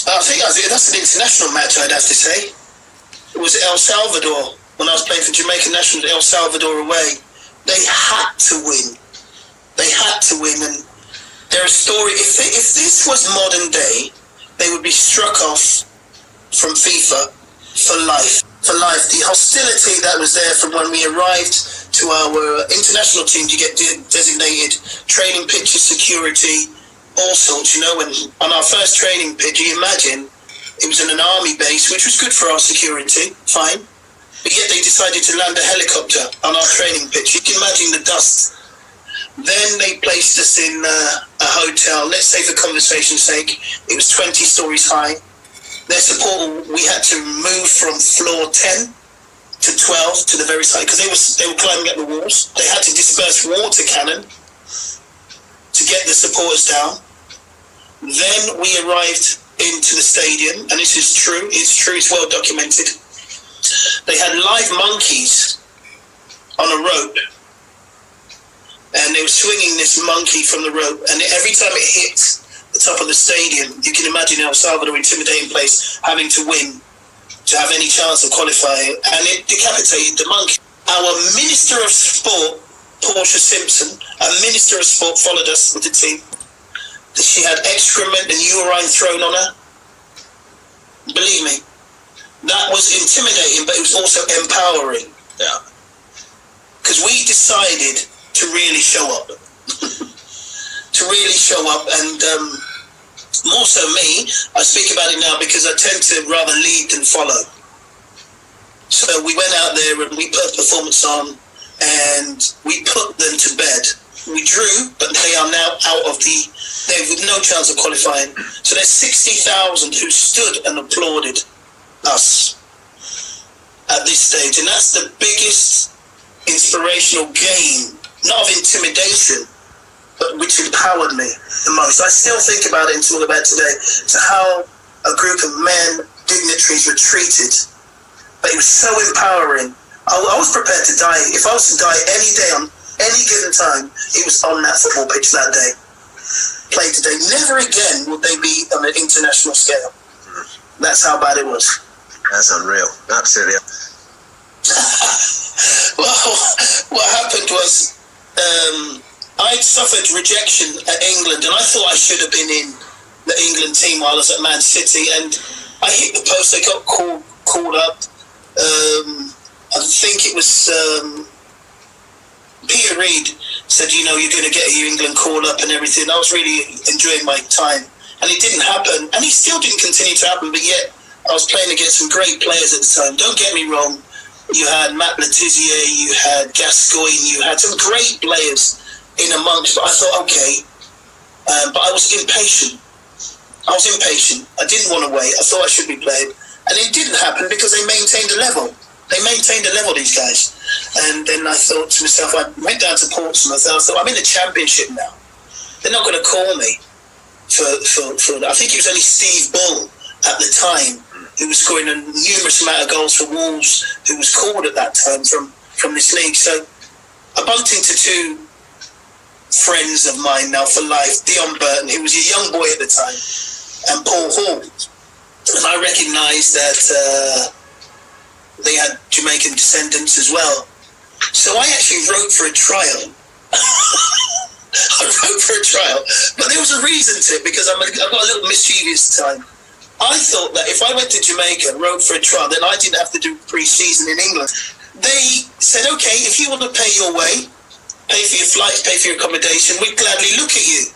I think that's an international match, I'd have to say. It was El Salvador, when I was playing for Jamaican Nationals, El Salvador away. They had to win. They had to win. And their story, if this was modern day, they would be struck off from FIFA for life. For life. The hostility that was there from when we arrived to our international team to get designated training pitches, security, all sorts, and on our first training pitch, you imagine, it was in an army base, which was good for our security, fine. But yet they decided to land a helicopter on our training pitch. You can imagine the dust. Then they placed us in a hotel. Let's say for conversation's sake, it was 20 stories high. Their support, we had to move from floor 10 to 12 to the very side, because they were climbing up the walls. They had to disperse water cannon to get the supporters down. Then we arrived into the stadium, and this is true, it's well documented. They had live monkeys on a rope, and they were swinging this monkey from the rope, and every time it hit the top of the stadium, you can imagine El Salvador, intimidating place, having to win to have any chance of qualifying, and it decapitated the monkey. Our Minister of Sport, Portia Simpson, a Minister of Sport, followed us with the team. She had excrement and urine thrown on her. Believe me, that was intimidating, but it was also empowering. Yeah. Because we decided to really show up. And more so me, I speak about it now because I tend to rather lead than follow. So we went out there and we put a performance on and we put them to bed. We drew, but they are now they with no chance of qualifying. So there's 60,000 who stood and applauded us at this stage. And that's the biggest inspirational gain, not of intimidation, but which empowered me the most. I still think about it and talk about today, to how a group of men, dignitaries, were treated. But it was so empowering. I was prepared to die. If I was to die any day on any given time, it was on that football pitch that day. Played today. Never again would they be on an international scale. That's how bad it was. That's unreal. Absolutely. Well, what happened was I'd suffered rejection at England, and I thought I should have been in the England team while I was at Man City, and I hit the post. I got called up. I think it was Peter Reid said, you're going to get your England call up and everything. I was really enjoying my time, and it didn't happen, and it still didn't continue to happen, but yet I was playing against some great players at the time. Don't get me wrong, you had Matt Letizia, you had Gascoigne, you had some great players in amongst, but I thought, okay, but I was impatient. I didn't want to wait. I thought I should be playing, and it didn't happen because they maintained the level. These guys. And then I thought to myself, I went down to Portsmouth, and I thought, I'm in the Championship now. They're not going to call me for I think it was only Steve Bull at the time who was scoring a numerous amount of goals for Wolves, who was called at that time from this league. So I bumped into two friends of mine now for life, Dion Burton, who was a young boy at the time, and Paul Hall. And I recognised that they had Jamaican descendants as well. So I actually wrote for a trial. But there was a reason to it, because I've got a little mischievous time. I thought that if I went to Jamaica and wrote for a trial, then I didn't have to do pre-season in England. They said, okay, if you want to pay your way, pay for your flights, pay for your accommodation, we'd gladly look at you.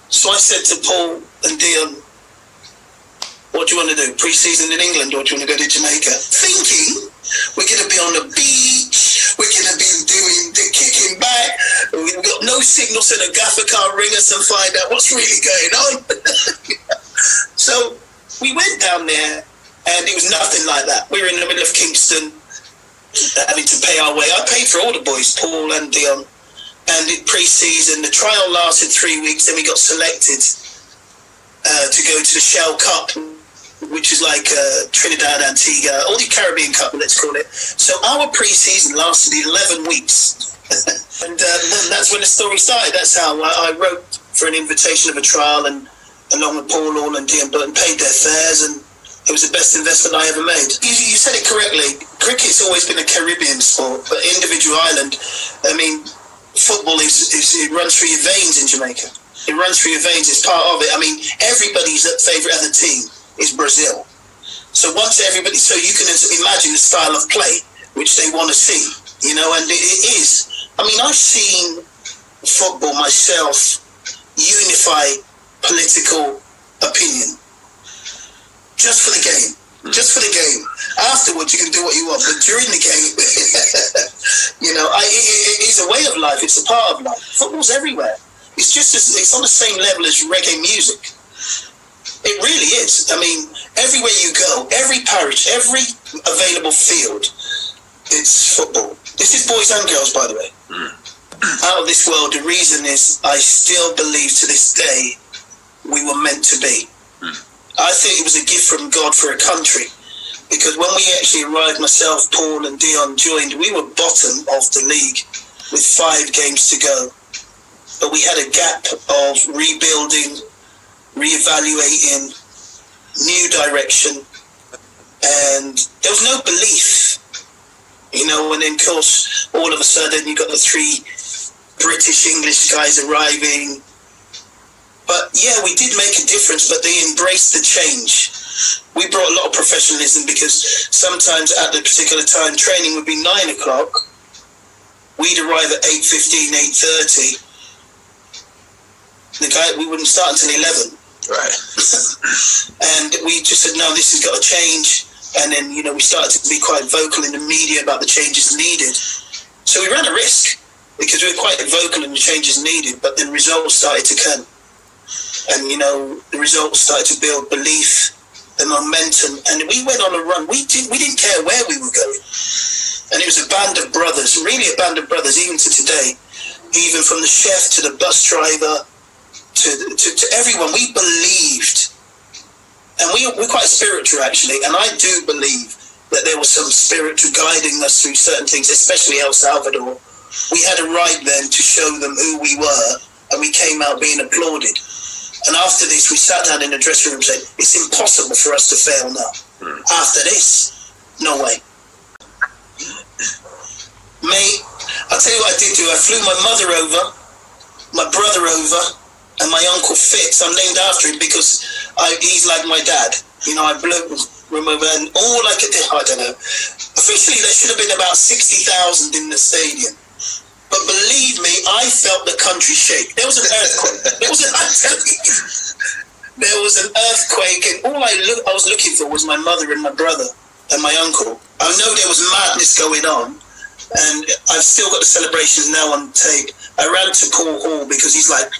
So I said to Paul and Dion, what do you want to do, pre-season in England, or do you want to go to Jamaica? Thinking we're going to be on the beach, we're going to be doing the kicking back, we've got no signal so the gaffer can't ring us and find out what's really going on. So we went down there, and it was nothing like that. We were in the middle of Kingston, having to pay our way. I paid for all the boys, Paul and Dion, and in pre-season, the trial lasted 3 weeks, then we got selected to go to the Shell Cup, which is like Trinidad, Antigua, all the Caribbean Cup, let's call it. So our pre-season lasted 11 weeks. And then that's when the story started. That's how I wrote for an invitation of a trial, and along with Paul Hall and Dean Burton, paid their fares, and it was the best investment I ever made. You said it correctly. Cricket's always been a Caribbean sport, but individual island, I mean, football it runs through your veins in Jamaica. It runs through your veins. It's part of it. I mean, everybody's favourite other team is Brazil. So so you can imagine the style of play which they want to see, you know, and it is. I mean, I've seen football myself unify political opinion just for the game. Just for the game. Afterwards, you can do what you want, but during the game, you know, it is a way of life. It's a part of life. Football's everywhere. It's on the same level as reggae music. It really is. I mean, everywhere you go, every parish, every available field, it's football. This is boys and girls, by the way. Out of this world. The reason is I still believe to this day we were meant to be. I think it was a gift from God for a country, because when we actually arrived, myself, Paul and Dion joined, we were bottom of the league with 5 games to go. But we had a gap of rebuilding, reevaluating, new direction, and there was no belief, you know. And then, of course, all of a sudden you got the 3 British English guys arriving. But yeah, we did make a difference, but they embraced the change. We brought a lot of professionalism, because sometimes at the particular time training would be 9 o'clock. We'd arrive at 8:15, 8:30. We wouldn't start until 11. Right. And we just said, no, this has got to change. And then, you know, we started to be quite vocal in the media about the changes needed. So we ran a risk, because we were quite vocal in the changes needed, but then results started to come. And, you know, the results started to build belief, the momentum, and we went on a run. We didn't care where we were going. And it was a band of brothers, really a band of brothers, even to today. Even from the chef to the bus driver to everyone, we believed. And we're quite spiritual, actually, and I do believe that there was some spiritual guiding us through certain things, especially El Salvador. We had a right then to show them who we were, and we came out being applauded. And after this, we sat down in the dressing room and said, it's impossible for us to fail now. After this, no way. Mate, I'll tell you what I did do. I flew my mother over, my brother over, and my uncle Fitz. I'm named after him because he's like my dad. You know, I blew him over, and all I could do, I don't know. Officially, there should have been about 60,000 in the stadium. But believe me, I felt the country shake. There was an earthquake. There was an earthquake, and all I was looking for was my mother and my brother and my uncle. I know there was madness going on, and I've still got the celebrations now on tape. I ran to Paul Hall because he's like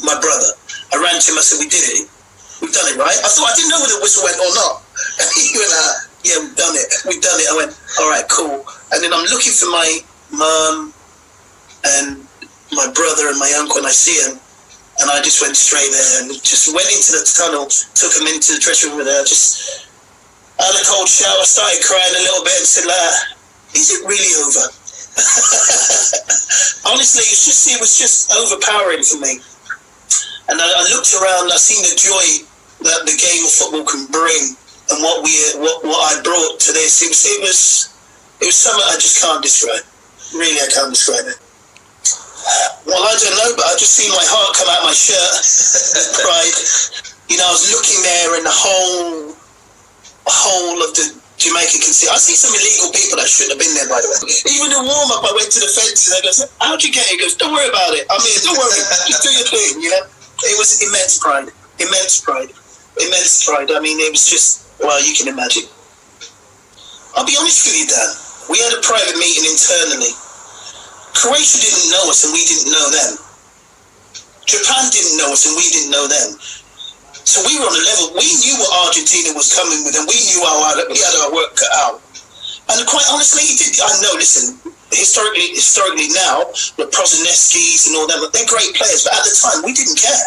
my brother. I ran to him, I said, we did it. We've done it, right? I didn't know whether the whistle went or not. And he went, yeah, we've done it. We've done it. I went, all right, cool. And then I'm looking for my mum and my brother and my uncle, and I see him, and I just went straight there and just went into the tunnel, took him into the dressing room there, just had a cold shower, started crying a little bit and said, is it really over? Honestly, it was just overpowering for me. And I looked around, I seen the joy that the game of football can bring, and what I brought to this. It was something I just can't describe. Really, I can't describe it. Well, I don't know, but I just seen my heart come out my shirt. Pride. You know, I was looking there, and the whole of the Jamaica can see. I see some illegal people that shouldn't have been there, by the way. Even in warm-up, I went to the fences. I goes, how'd you get here? He goes, don't worry about it. I'm here, don't worry. Just do your thing, you know? It was immense pride. Immense pride. Immense pride. I mean, it was just, well, you can imagine. I'll be honest with you, Dan. We had a private meeting internally. Croatia didn't know us and we didn't know them. Japan didn't know us and we didn't know them. So we were on a level. We knew what Argentina was coming with, and we knew we had our work cut out. And quite honestly, I know, listen, historically now, the Prozineskis and all them, they're great players, but at the time, we didn't care.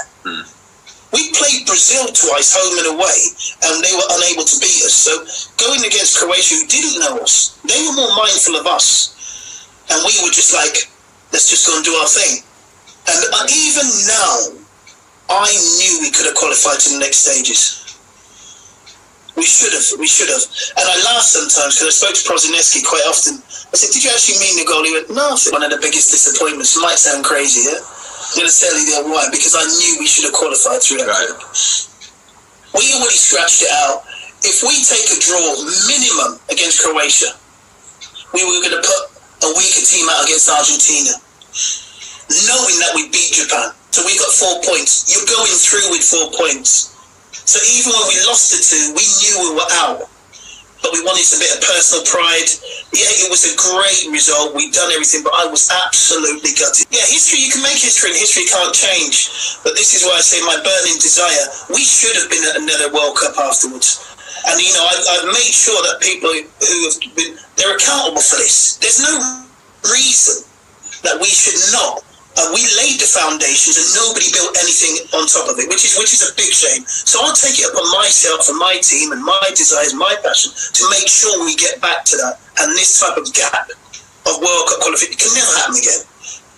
We played Brazil twice, home and away, and they were unable to beat us. So going against Croatia, who didn't know us, they were more mindful of us. And we were just like, let's just go and do our thing. And even now, I knew we could have qualified to the next stages. We should have. And I laugh sometimes because I spoke to Prozineski quite often. I said, did you actually mean the goal? He went, no. One of the biggest disappointments. It might sound crazy, yeah? I'm going to tell you why. Because I knew we should have qualified through that. Right. We already scratched it out. If we take a draw minimum against Croatia, we were going to put a weaker team out against Argentina, knowing that we beat Japan. So we got 4 points. You're going through with 4 points. So even when we lost the 2, we knew we were out. But we wanted a bit of personal pride. Yeah, it was a great result. We'd done everything, but I was absolutely gutted. Yeah, history, you can make history and history can't change. But this is why I say my burning desire, we should have been at another World Cup afterwards. And, you know, I've made sure that people who have been, they're accountable for this. There's no reason that we should not. We laid the foundations and nobody built anything on top of it, which is a big shame. So I'll take it upon myself and my team and my desires, my passion to make sure we get back to that. And this type of gap of World Cup qualification can never happen again.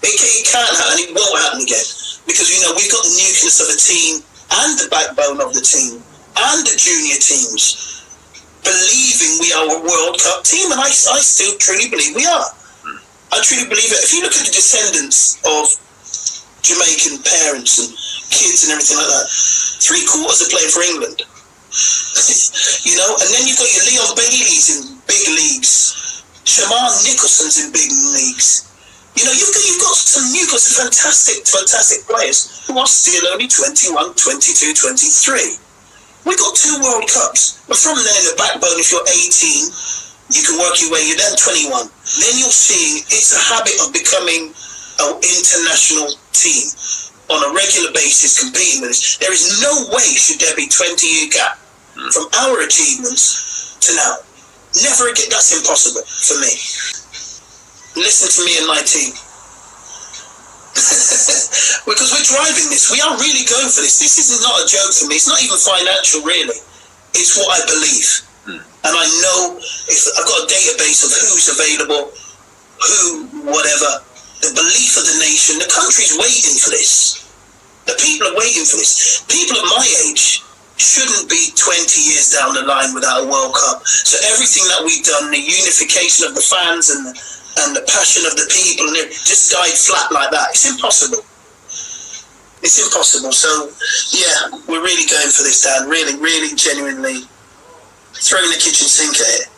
It can't happen, it won't happen again. Because, you know, we've got the nucleus of a team and the backbone of the team and the junior teams believing we are a World Cup team. And I still truly believe we are. I truly believe it. If you look at the descendants of Jamaican parents and kids and everything like that, 3/4 are playing for England. You know, and then you've got your Leon Baileys in big leagues, Shamar Nicholson's in big leagues. You know, you've got some fantastic players who are still only 21, 22, 23. We got 2 World Cups. And from there, the backbone, if you're 18, you can work your way, you're then 21. Then you're seeing it's a habit of becoming an international team on a regular basis competing with us. There is no way should there be 20-year gap from our achievements to now. Never again. That's impossible for me. Listen to me and my team. Because we're driving this. We are really going for this. This is not a joke for me. It's not even financial, really. It's what I believe. And I know if I've got a database of who's available, whatever, the belief of the nation, the country's waiting for this. The people are waiting for this. People at my age shouldn't be 20 years down the line without a World Cup. So everything that we've done, the unification of the fans and the passion of the people, and it just died flat like that. It's impossible. It's impossible. So, yeah, we're really going for this, Dan. Really, really, genuinely throwing the kitchen sink at it.